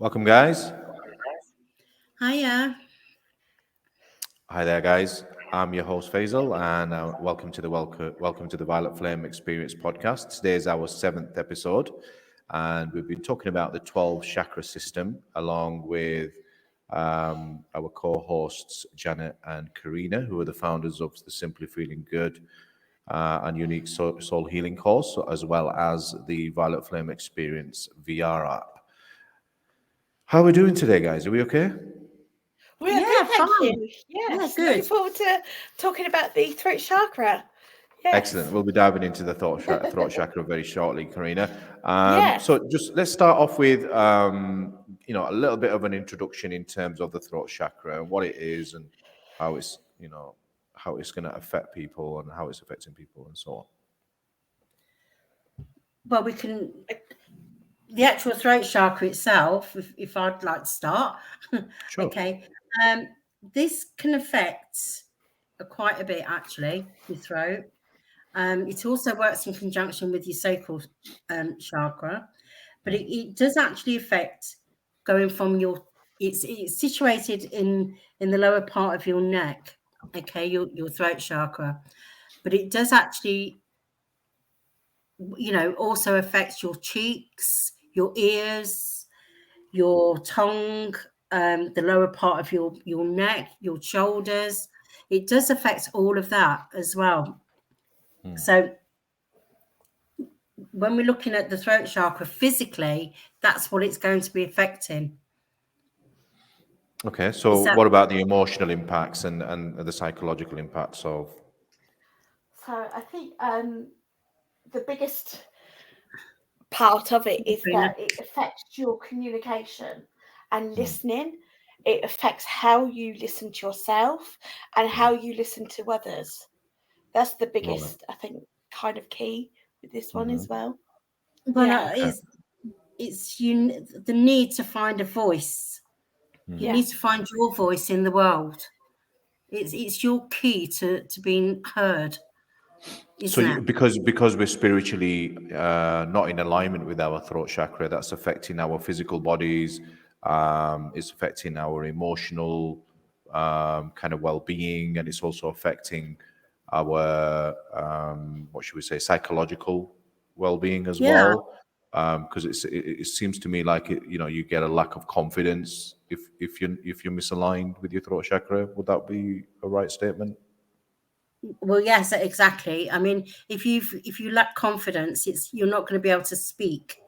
Welcome, guys. Hiya. Hi there, guys. I'm your host Faisal, and welcome to the Violet Flame Experience podcast. Today is our seventh episode, and we've been talking about the 12 chakra system along with our co-hosts Janet and Karina, who are the founders of the Simply Feeling Good and Unique Soul Healing course, as well as the Violet Flame Experience VR app. How are we doing today, guys? Are we okay? We are Yeah, good, thank fine. you. Yeah, Yes, good. looking forward to talking about the throat chakra. Yes. Excellent. We'll be diving into the throat chakra very shortly, Karina. Yes. So just let's start off with a little bit of an introduction in terms of the throat chakra and what it is and how it's how it's going to affect people and how it's affecting people and so on. Well, we can. The actual throat chakra itself, if I'd like to start. Sure. Okay. This can affect quite a bit, actually, your throat. It also works in conjunction with your sacral chakra, but it does actually affect going from your. It's situated in the lower part of your neck. Okay, your throat chakra, but it does actually also affects your cheeks, your ears, your tongue, the lower part of your neck, your shoulders. It does affect all of that as well. So when we're looking at the throat chakra physically, that's what it's going to be affecting. Okay. So what about the emotional impacts and the psychological impacts of? So I think the biggest part of it is that it affects your communication and listening. It affects how you listen to yourself and how you listen to others. That's the biggest, I think, kind of key with this one as well. Well, Yeah. it's the need to find a voice. You need to find your voice in the world. It's your key to being heard, isn't it? Because we're spiritually not in alignment with our throat chakra, that's affecting our physical bodies. It's affecting our emotional kind of well-being, and it's also affecting our what should we say, psychological well-being as Yeah. well. Because it seems to me like you get a lack of confidence if you're misaligned with your throat chakra. Would that be a right statement? Well, yes, exactly. I mean, if you lack confidence, you're not going to be able to speak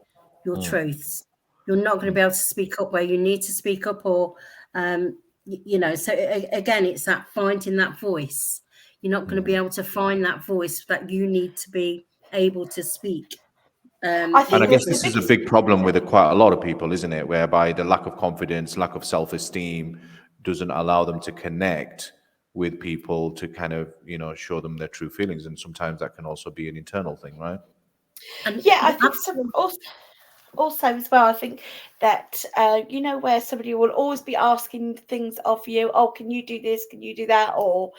your truths. You're not going to be able to speak up where you need to speak up, or So again, it's that finding that voice. You're not going to be able to find that voice that you need to be able to speak. I And I think guess the this is a biggest big problem with quite a lot of people, isn't it? Whereby the lack of confidence, lack of self-esteem doesn't allow them to connect with people to kind of, show them their true feelings. And sometimes that can also be an internal thing, right? And I think some also as well, I think that where somebody will always be asking things of you. Oh, can you do this? Can you do that? Or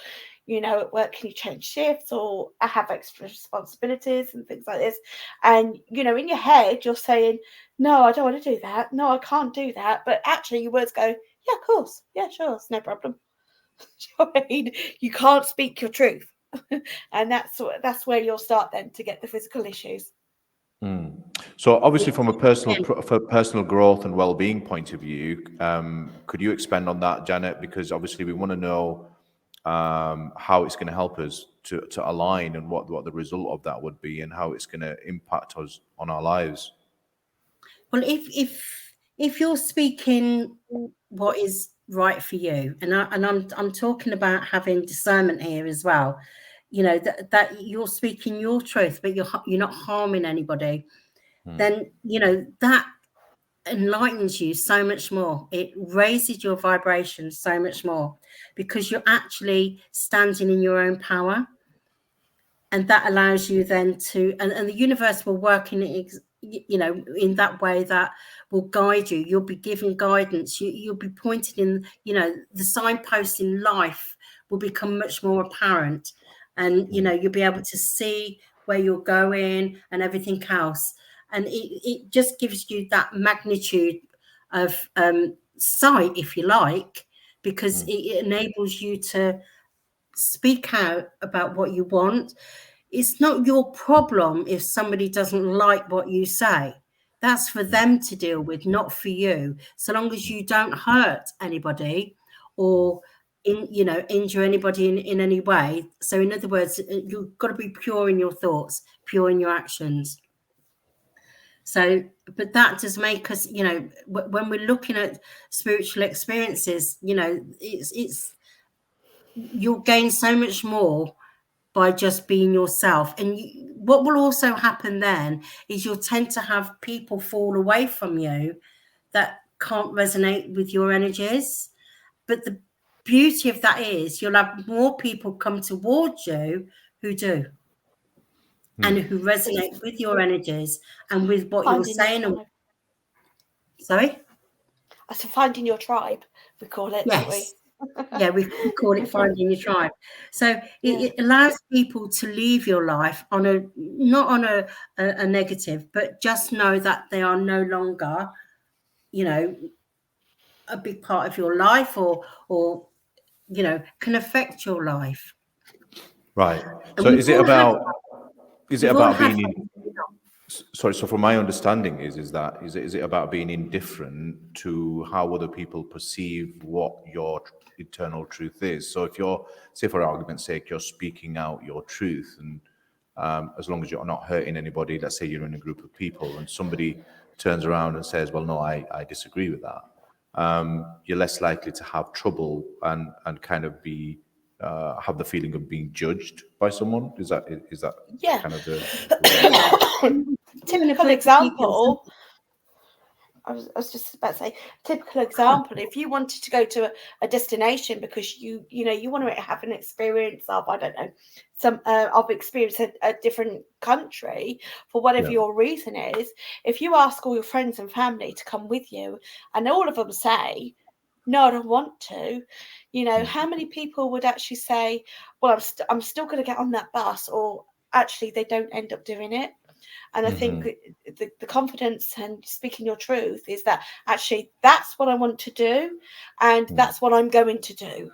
at work, can you change shifts? Or I have extra responsibilities and things like this. And in your head, you're saying, "No, I don't want to do that. No, I can't do that." But actually, your words go, "Yeah, of course. Yeah, sure, it's no problem." I mean, you can't speak your truth, and that's where you'll start then to get the physical issues. So obviously from a personal growth and well-being point of view, could you expand on that, Janet? Because obviously we want to know how it's going to help us to align and what the result of that would be and how it's going to impact us on our lives. Well, if you're speaking what is right for you, and I'm talking about having discernment here as well, that you're speaking your truth, but you're not harming anybody, then that enlightens you so much more. It raises your vibration so much more because you're actually standing in your own power. And that allows you then to, and the universe will work in in that way that will guide you. You'll be given guidance. You'll be pointed in, the signposts in life will become much more apparent, and you'll be able to see where you're going and everything else. And it just gives you that magnitude of sight, if you like, because it enables you to speak out about what you want. It's not your problem if somebody doesn't like what you say. That's for them to deal with, not for you. So long as you don't hurt anybody or injure anybody in any way. So in other words, you've got to be pure in your thoughts, pure in your actions. So, but that does make us, when we're looking at spiritual experiences, it's you'll gain so much more by just being yourself. And what will also happen then is you'll tend to have people fall away from you that can't resonate with your energies. But the beauty of that is you'll have more people come towards you who do. And who resonate with your energies and with what you're saying. Sorry? I said finding your tribe, we call it, don't we? Yeah, we call it finding your tribe. So it allows people to leave your life not on a negative, but just know that they are no longer, a big part of your life or can affect your life. Right. So is it about being in, sorry, so from my understanding is it about being indifferent to how other people perceive what your eternal truth is? So if you're, say for argument's sake, you're speaking out your truth, and as long as you're not hurting anybody, let's say you're in a group of people and somebody turns around and says, well, no, I disagree with that, you're less likely to have trouble and kind of be have the feeling of being judged by someone. Is that kind of the typical example? I was just about to say, typical example, if you wanted to go to a destination because you want to have an experience of, I don't know, some of experience a different country for whatever your reason is, if you ask all your friends and family to come with you and all of them say, no, I don't want to, how many people would actually say, well, I'm still going to get on that bus, or actually they don't end up doing it? And I think the confidence and speaking your truth is that actually that's what I want to do, and that's what I'm going to do.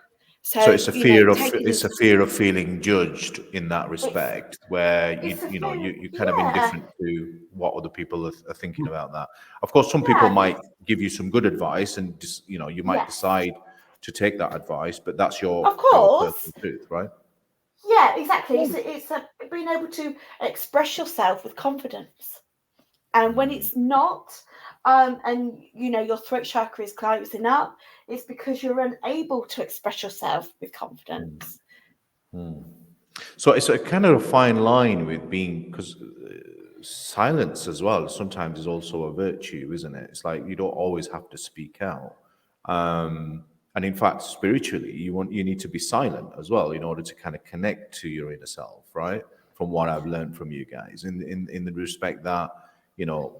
So it's a fear of feeling judged in that respect, where you're kind of indifferent to what other people are thinking about that. Of course, some people might give you some good advice, and just you might decide to take that advice, but that's your personal truth, right? Yeah, exactly. It's being able to express yourself with confidence. And when it's not, and your throat chakra is closing up, it's because you're unable to express yourself with confidence. So it's a kind of a fine line with being, because silence as well sometimes is also a virtue, isn't it? It's like you don't always have to speak out. And in fact, spiritually, you need to be silent as well in order to kind of connect to your inner self, right? From what I've learned from you guys, in the respect that you're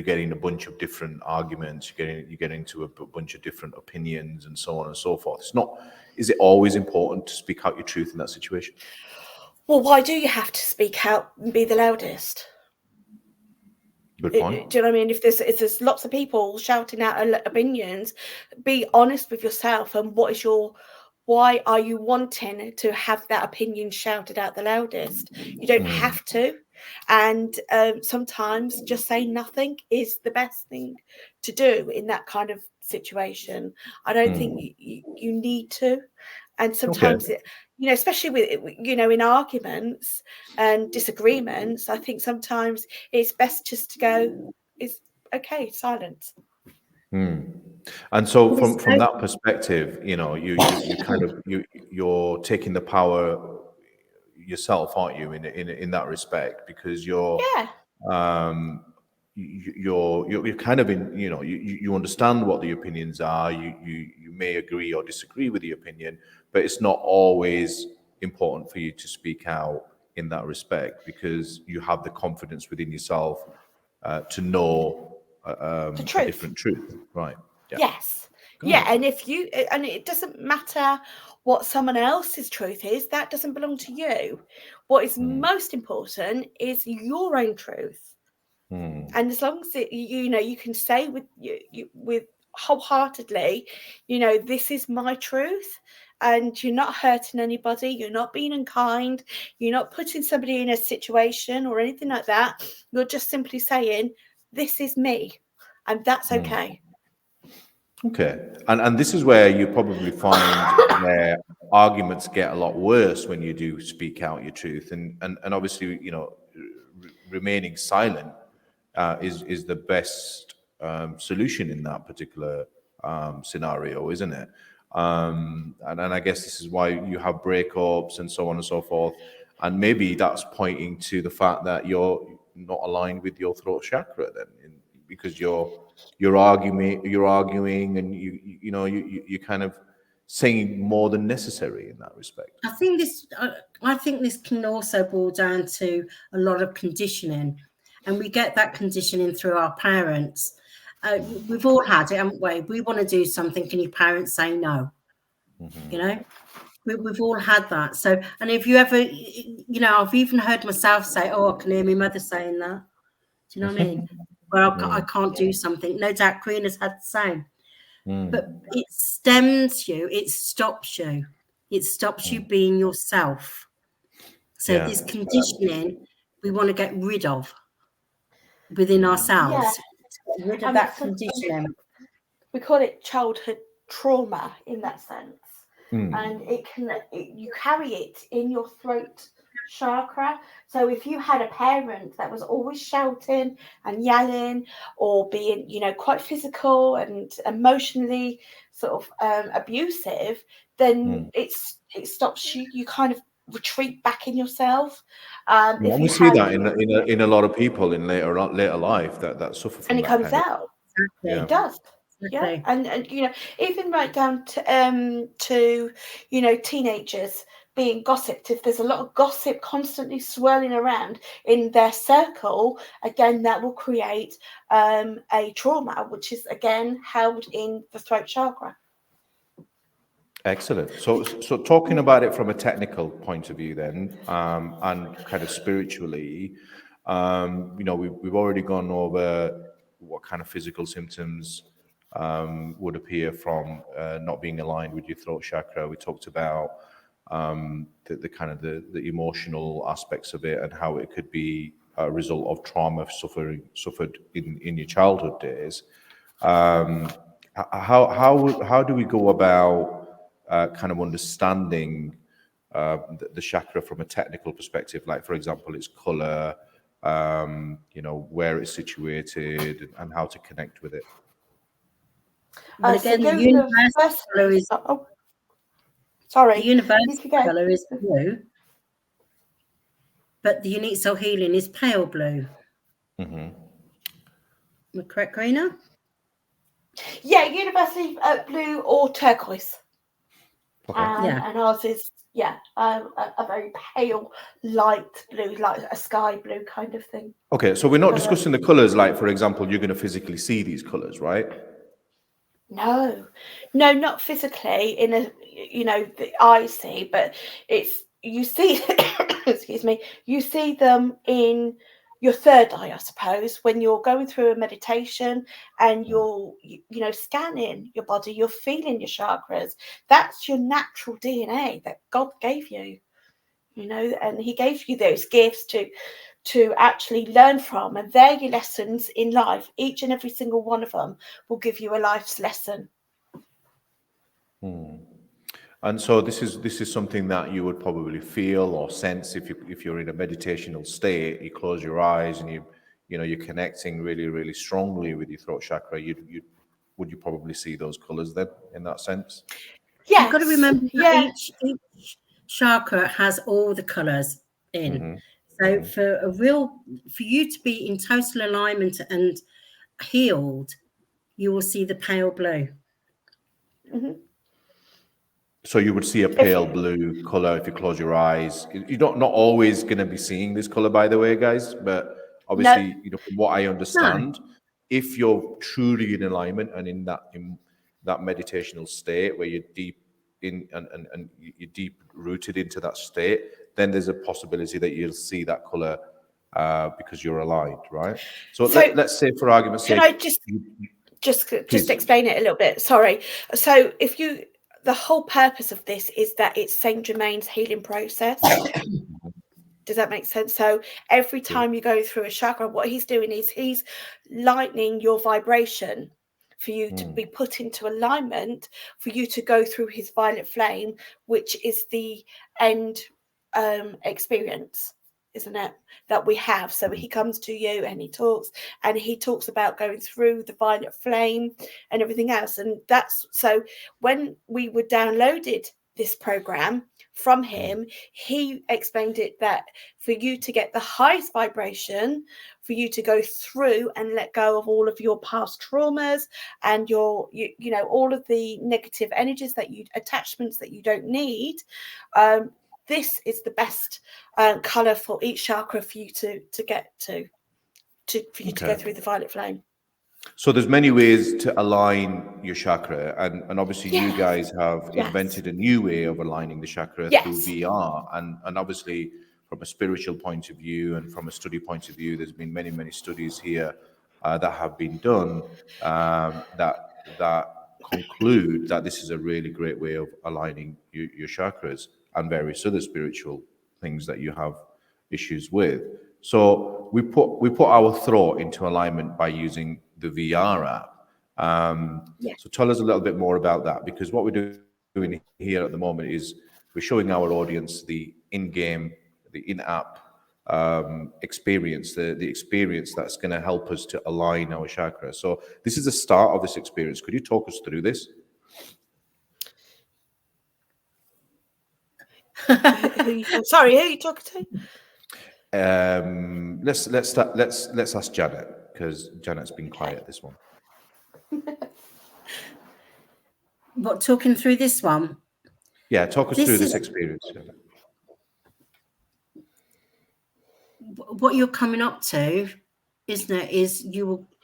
getting a bunch of different arguments, you're getting to a bunch of different opinions, and so on and so forth. Is it always important to speak out your truth in that situation? Well, why do you have to speak out and be the loudest? Good point. Do you know what I mean? If there's lots of people shouting out opinions, be honest with yourself and why are you wanting to have that opinion shouted out the loudest? You don't have to. And sometimes just saying nothing is the best thing to do in that kind of situation. I don't think you need to. And sometimes especially with in arguments and disagreements, I think sometimes it's best just to go, it's okay, silence. And so from that perspective, you kind of you're taking the power yourself, aren't you, in that respect, because you're kind of in, you understand what the opinions are, you may agree or disagree with the opinion, but it's not always important for you to speak out in that respect, because you have the confidence within yourself to know a different truth, right? Yes. And and it doesn't matter what someone else's truth is, that doesn't belong to you. What is most important is your own truth. And as long as you can say with wholeheartedly, this is my truth, and you're not hurting anybody, you're not being unkind, you're not putting somebody in a situation or anything like that. You're just simply saying, this is me, and that's okay. Okay. And this is where you probably find where arguments get a lot worse when you do speak out your truth. And obviously, remaining silent is the best solution in that particular scenario, isn't it? And I guess this is why you have breakups and so on and so forth. And maybe that's pointing to the fact that you're not aligned with your throat chakra then, because you're arguing, and you're kind of saying more than necessary in that respect. I think this can also boil down to a lot of conditioning, and we get that conditioning through our parents. We've all had it, haven't we? We want to do something, and your parents say no. We've all had that. So, and if you ever, I've even heard myself say, "Oh, I can hear my mother saying that." Do you know what I mean? Well, I can't do something. No doubt Queen has had the same. But it stems you, it stops you. It stops you being yourself. So this conditioning we want to get rid of within ourselves. Get rid of that conditioning. We call it childhood trauma in that sense. And you carry it in your throat chakra. So if you had a parent that was always shouting and yelling, or being quite physical and emotionally sort of abusive, then it stops you kind of retreat back in yourself. And we see that in a lot of people in later life that suffer from and it that comes kind out. Yeah. It does. Yeah, and even right down to teenagers being gossiped. If there's a lot of gossip constantly swirling around in their circle, again, that will create a trauma, which is again held in the throat chakra. Excellent. So talking about it from a technical point of view, then, and kind of spiritually, we've already gone over what kind of physical symptoms would appear from not being aligned with your throat chakra. We talked about the kind of the emotional aspects of it, and how it could be a result of trauma suffered in your childhood days. How do we go about kind of understanding the chakra from a technical perspective? Like, for example, its color, where it's situated, and how to connect with it. But again, the universal color is sorry. The universal color is blue, but the unique soul healing is pale blue. Am I correct, Karina? Yeah, universally blue or turquoise. Okay. And ours is a very pale light blue, like a sky blue kind of thing. Okay, so we're not discussing the colors. Like, for example, you're going to physically see these colors, right? No, not physically in the eye see, but you see excuse me, you see them in your third eye, I suppose, when you're going through a meditation and you're scanning your body, you're feeling your chakras. That's your natural DNA that God gave you, and he gave you those gifts to actually learn from, and they're your lessons in life. Each and every single one of them will give you a life's lesson. And so this is something that you would probably feel or sense if you're in a meditational state. You close your eyes and you're connecting really, really strongly with your throat chakra. Would you probably see those colors then, in that sense? Yeah, you've got to remember that each chakra has all the colors in. So for you to be in total alignment and healed, you will see the pale blue. So you would see a pale blue color if you close your eyes. You're not always going to be seeing this color, by the way, guys. But obviously, from what I understand, if you're truly in alignment and in that meditational state where you're deep in and you're deep rooted into that state, then there's a possibility that you'll see that color because you're aligned, right? So, So let's say, for argument's can sake, I just please. explain it a little bit? Sorry. So the whole purpose of this is that it's Saint Germain's healing process. Does that make sense? So every time you go through a chakra, what he's doing is he's lightening your vibration for you to be put into alignment, for you to go through his violet flame, which is the end experience, isn't it, that we have. So he comes to you and he talks about going through the violet flame and everything else. And that's so when we were downloaded this program from him, he explained it that for you to get the highest vibration, for you to go through and let go of all of your past traumas and your you know, all of the negative energies that attachments that you don't need, this is the best color for each chakra for you to get to go through the violet flame. So there's many ways to align your chakra, and obviously you guys have invented a new way of aligning the chakra through VR, and obviously from a spiritual point of view and from a study point of view, there's been many studies here that have been done that conclude that this is a really great way of aligning your chakras and various other spiritual things that you have issues with. So we put our throat into alignment by using the VR app. So tell us a little bit more about that, because what we're doing here at the moment is we're showing our audience the in-game, the in-app experience, the experience that's going to help us to align our chakra. So this is the start of this experience. Could you talk us through this? Sorry, who are you talking to? Let's ask Janet, because Janet's been quiet this one. What, talking through this one? Yeah, talk us through this experience. What you're coming up to, isn't it?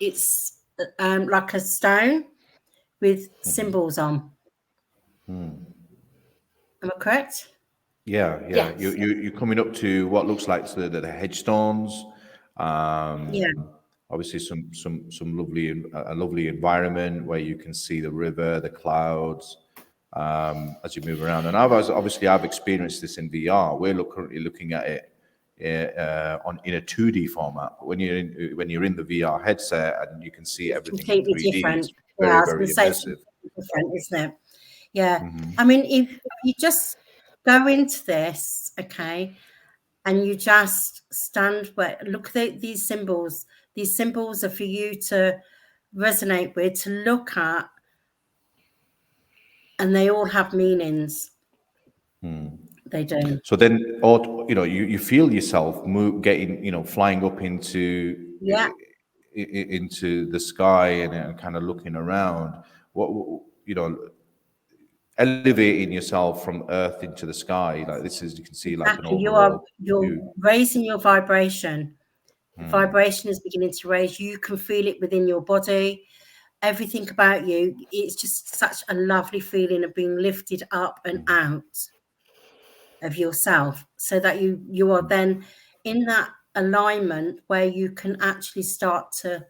It's like a stone with symbols on. Am I correct? Yeah. Yes. You're coming up to what looks like the headstones. Obviously some lovely environment where you can see the river, the clouds, as you move around. And I've experienced this in VR. We're currently looking at it in a 2D format. But when you're in the VR headset and you can see everything completely in 3D, different. it's very Say immersive. it's different, isn't it? Yeah. I mean, if you just go into this, okay, and you just stand where, look at these symbols. These symbols are for you to resonate with, to look at, and they all have meanings. They do. So then, you feel yourself getting, flying up into the sky and kind of looking around. Elevating yourself from Earth into the sky. Like this is, you can see like an overall. You're raising your vibration. The vibration is beginning to raise. You can feel it within your body. Everything about you. It's just such a lovely feeling of being lifted up and out of yourself, so that you are then in that alignment where you can actually start to,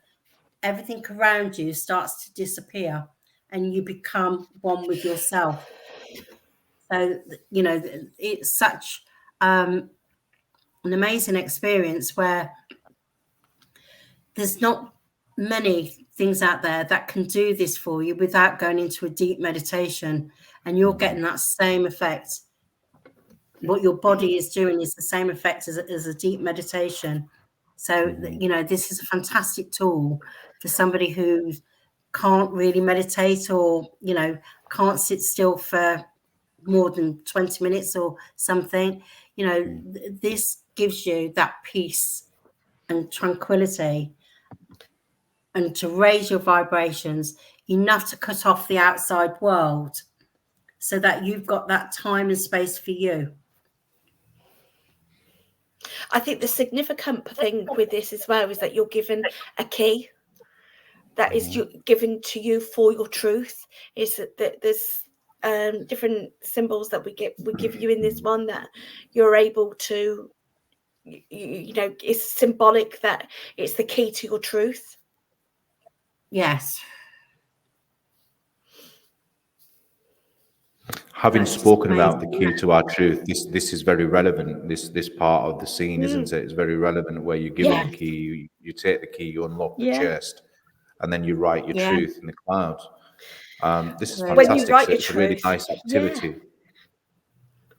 everything around you starts to disappear and you become one with yourself. So it's such an amazing experience where there's not many things out there that can do this for you without going into a deep meditation, and you're getting that same effect. What your body is doing is the same effect as a deep meditation. So, this is a fantastic tool for somebody who can't really meditate, or, can't sit still for more than 20 minutes or something. This gives you that peace and tranquility, and to raise your vibrations enough to cut off the outside world, so that you've got that time and space for you. I think the significant thing with this as well is that you're given a key that is given to you for your truth. Is that there's different symbols that we give you in this one, that you're able to you know, it's symbolic that it's the key to your truth. Yes. Having That's just spoken about the amazing, key isn't it? to our truth, this is very relevant. This part of the scene, isn't it? It's very relevant where you're given Yeah. the key, you take the key, you unlock the Yeah. chest, and then you write your Yeah. truth in the clouds. This is When When you fantastic. write So your it's a really truth, nice activity.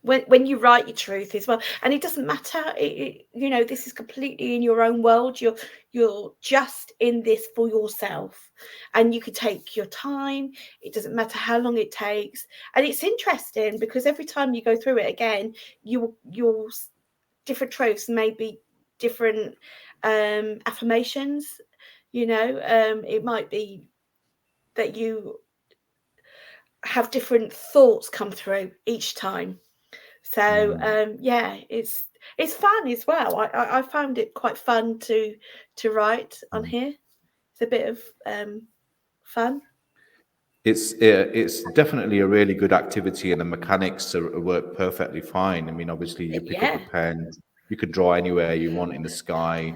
when you write your truth as well, and it doesn't matter, you know, this is completely in your own world. You're just in this for yourself, and you can take your time. It doesn't matter how long it takes, and it's interesting because every time you go through it again, your different truths, maybe different affirmations. You know, it might be that you have different thoughts come through each time. So yeah, it's fun as well. I found it quite fun to write on here. It's a bit of fun. It's definitely a really good activity, and the mechanics work perfectly fine. I mean, obviously, you pick up a Yeah. pen, you can draw anywhere you want in the sky.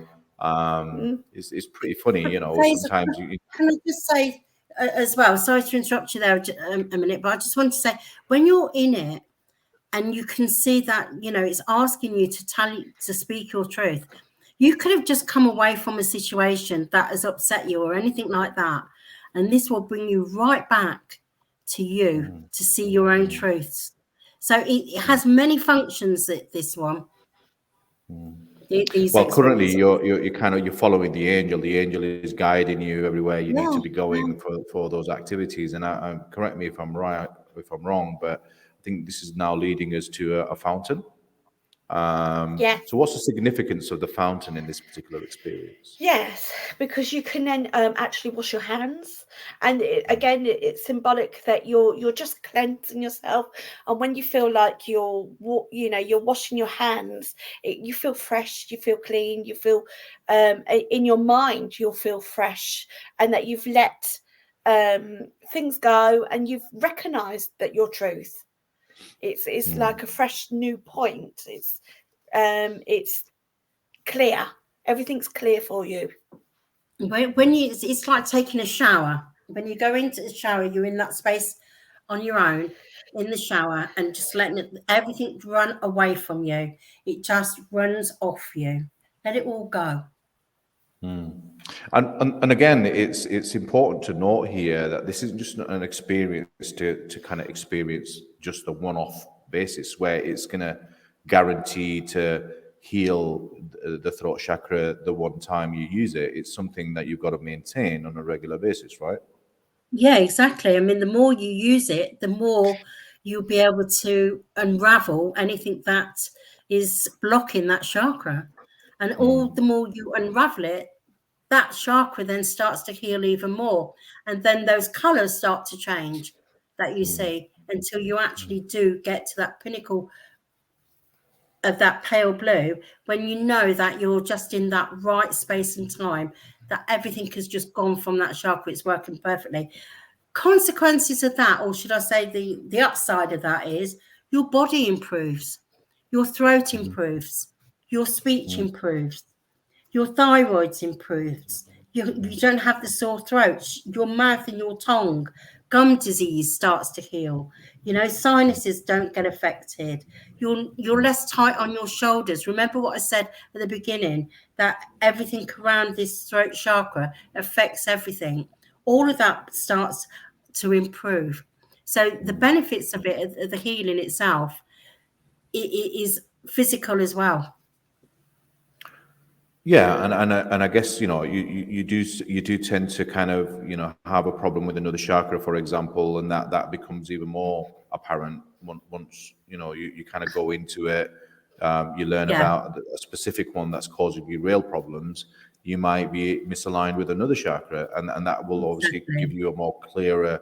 It's pretty funny, you know. Faisal, Sometimes you can I just say as well? Sorry to interrupt you there a minute, but I just want to say when you're in it and you can see that, you know, it's asking you to speak your truth. You could have just come away from a situation that has upset you or anything like that, and this will bring you right back to you to see your own truths. So it has many functions. This one, these well, currently experiences. you're following the angel. The angel is guiding you everywhere you need Yeah, to be going for those activities. And I correct me if I'm right, if I'm wrong, but I think this is now leading us to a fountain. Yeah. So what's the significance of the fountain in this particular experience? Yes, because you can then actually wash your hands, and it's symbolic that you're just cleansing yourself. And when you feel like you're washing your hands, you feel fresh, you feel clean, you feel in your mind you'll feel fresh, and that you've let things go, and you've recognized that your truth. It's like a fresh new point. It's clear. Everything's clear for you. when you, it's like taking a shower. When you go into the shower, you're in that space on your own in the shower and just letting everything run away from you. It just runs off you. Let it all go. And again, it's important to note here that this isn't just an experience to kind of experience just a one-off basis where it's going to guarantee to heal the throat chakra the one time you use it. It's something that you've got to maintain on a regular basis, right? Yeah, exactly. I mean, the more you use it, the more you'll be able to unravel anything that is blocking that chakra. And all the more you unravel it, that chakra then starts to heal even more. And then those colors start to change that you see until you actually do get to that pinnacle of that pale blue, when you know that you're just in that right space and time, that everything has just gone from that chakra. It's working perfectly. Consequences of that, or should I say the upside of that, is your body improves, your throat improves, your speech improves, your thyroid improves. You don't have the sore throat. Your mouth and your tongue, gum disease starts to heal. You know, sinuses don't get affected. You're less tight on your shoulders. Remember what I said at the beginning, that everything around this throat chakra affects everything. All of that starts to improve. So the benefits of it, the healing itself, it is physical as well. Yeah, and I guess you do tend to kind of have a problem with another chakra, for example, and that becomes even more apparent once you kind of go into it. You learn Yeah, about a specific one that's causing you real problems. You might be misaligned with another chakra, and that will obviously give exactly. you a more clearer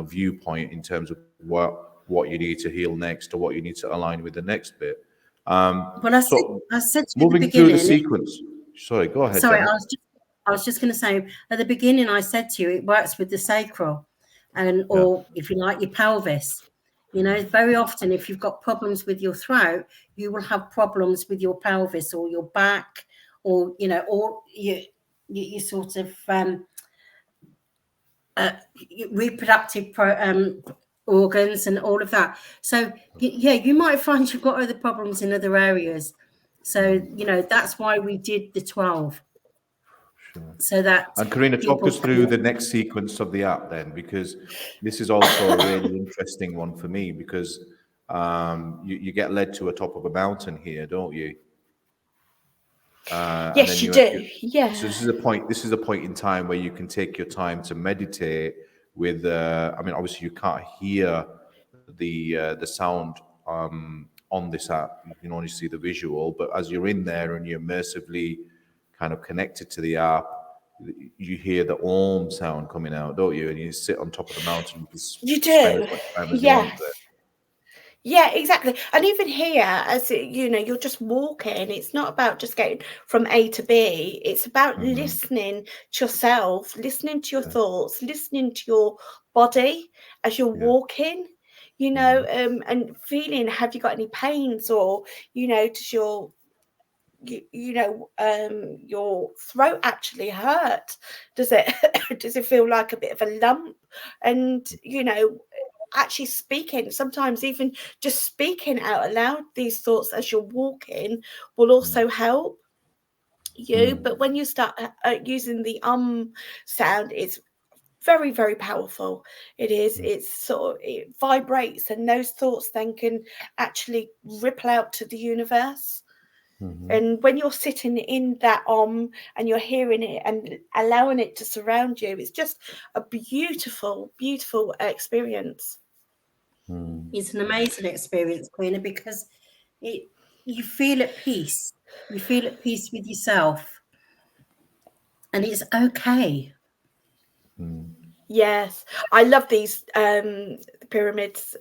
viewpoint in terms of what you need to heal next or what you need to align with the next bit. Well, So I said to you at the moving through the beginning. sequence. Sorry, go ahead, Sorry, Janet. I was just going to say at the beginning. I said to you, it works with the sacral, and Yeah. or if you like, your pelvis. You know, very often if you've got problems with your throat, you will have problems with your pelvis or your back, or you know, or you sort of reproductive organs and all of that. So yeah, you might find you've got other problems in other areas. So you know, that's why we did the 12. Sure. So that And Karina, talk people us through the next sequence of the app then, because this is also a really interesting one for me, because you get led to a top of a mountain here, don't you? And then Yes, you do. Yeah. so this is a point. This is a point in time where you can take your time to meditate. With, I mean, obviously you can't hear the sound on this app. You can only see the visual. But as you're in there and you're immersively kind of connected to the app, you hear the Om sound coming out, don't you? And you sit on top of the mountain. You can You spend as do. much time as you want Yes. there. Yeah, exactly. And even here, as you know, you're just walking. It's not about just getting from A to B. It's about listening to yourself, listening to your thoughts, listening to your body as you're walking, you know, and feeling, have you got any pains, or, you know, does your your throat actually hurt? Does it does it feel like a bit of a lump? And you know, actually speaking, sometimes even just speaking out aloud these thoughts as you're walking will also help you. But when you start using the sound, it's very, very powerful. It is. It's sort of, it vibrates, and those thoughts then can actually ripple out to the universe. And when you're sitting in that and you're hearing it and allowing it to surround you, it's just a beautiful, beautiful experience. it's an amazing experience, Queena, because you feel at peace. You feel at peace with yourself, and it's okay. Yes, I love these pyramids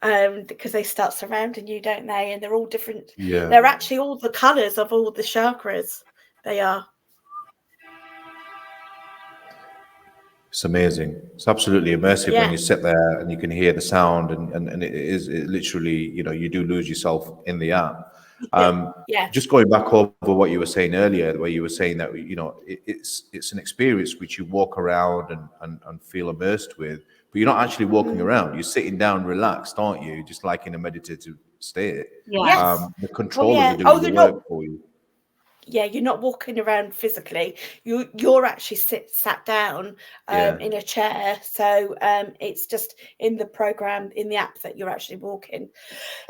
because they start surrounding you, don't they? And they're all different. Yeah. They're actually all the colours of all the chakras. They are. It's amazing. It's absolutely immersive when Yeah. you sit there and you can hear the sound, and it literally, you know, you do lose yourself in the app. Yeah. Just going back over what you were saying earlier, where you were saying that, you know, it's an experience which you walk around and feel immersed with, but you're not actually walking around. You're sitting down, relaxed, aren't you? Just like in a meditative state. Yeah. Yes. The Well, controllers yeah. are doing Oh, the you're not. work for you. Yeah, you're not walking around physically. You're actually sat down in a chair. So it's just in the program, in the app, that you're actually walking.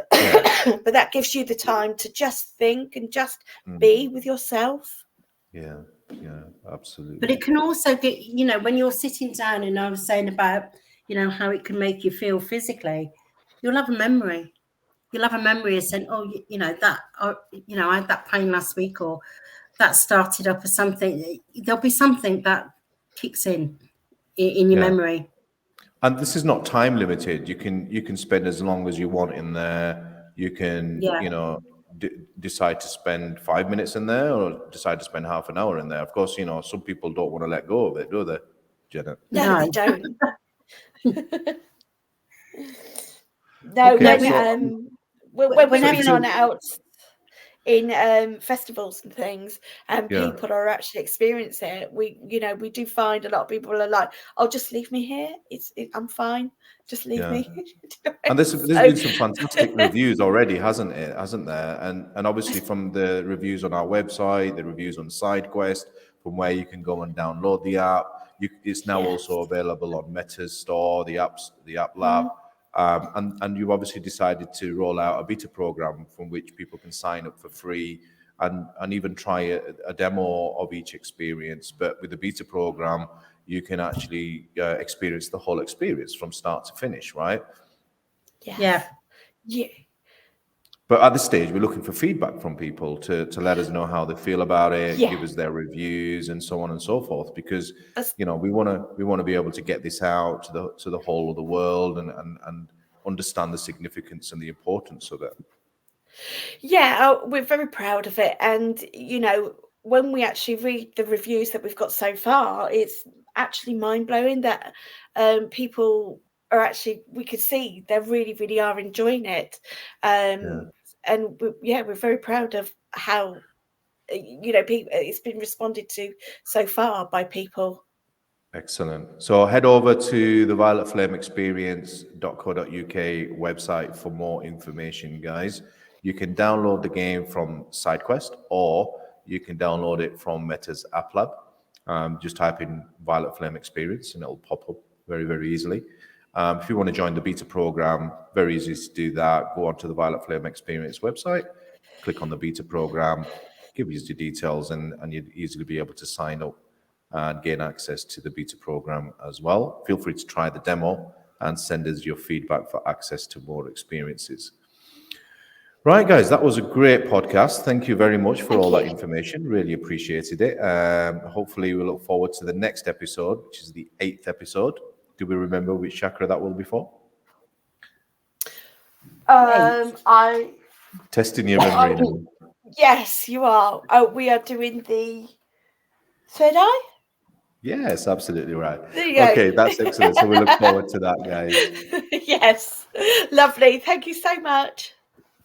But that gives you the time to just think and just be with yourself. Yeah, absolutely. But it can also get, you know, when you're sitting down, and I was saying about, you know, how it can make you feel physically, you'll have a memory. You'll have a memory of saying, oh, you know, that, you know, I had that pain last week, or that started up or something. There'll be something that kicks in your memory. And this is not time limited. You can spend as long as you want in there. You can, Yeah. you know, decide to spend 5 minutes in there, or decide to spend half an hour in there. Of course, you know, some people don't want to let go of it, do they, Jenna? No, they No. don't. No, Okay, when we've Whenever been on out in festivals and things, and people are actually experiencing it, we do find a lot of people are like, "Oh, just leave me here. I'm fine. Just leave me." And there's been some fantastic reviews already, hasn't there? And obviously from the reviews on our website, the reviews on SideQuest, from where you can go and download the app. It's now also available on Meta's store, the app lab. And you've obviously decided to roll out a beta program from which people can sign up for free and even try a demo of each experience. But with the beta program, you can actually experience the whole experience from start to finish, right? Yeah. But at this stage, we're looking for feedback from people to let us know how they feel about it, give us their reviews, and so on and so forth. Because you know, we want to be able to get this out to the whole of the world and understand the significance and the importance of it. Yeah, we're very proud of it, and you know, when we actually read the reviews that we've got so far, it's actually mind blowing that people are actually, we could see they really are enjoying it. And we're very proud of how, people, it's been responded to so far by people. Excellent. So head over to the violetflameexperience.co.uk website for more information, guys. You can download the game from SideQuest, or you can download it from Meta's App Lab. Just type in Violet Flame Experience and it'll pop up very easily. If you want to join the beta program, very easy to do that. Go onto the Violet Flame Experience website, click on the beta program, give us your details, and you'd easily be able to sign up and gain access to the beta program as well. Feel free to try the demo and send us your feedback for access to more experiences. Right, guys, that was a great podcast. Thank you very much for all that information. Really appreciated it. Hopefully, we look forward to the next episode, which is the 8th episode. Do we remember which chakra that will be for? I testing your memory. Yes, you are. Oh, we are doing the third eye. Yes, absolutely right. Okay, that's excellent. So we look forward to that, guys. Yes, lovely. Thank you so much.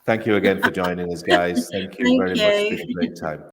Thank you again for joining us, guys. Thank you very much. It's been a great time.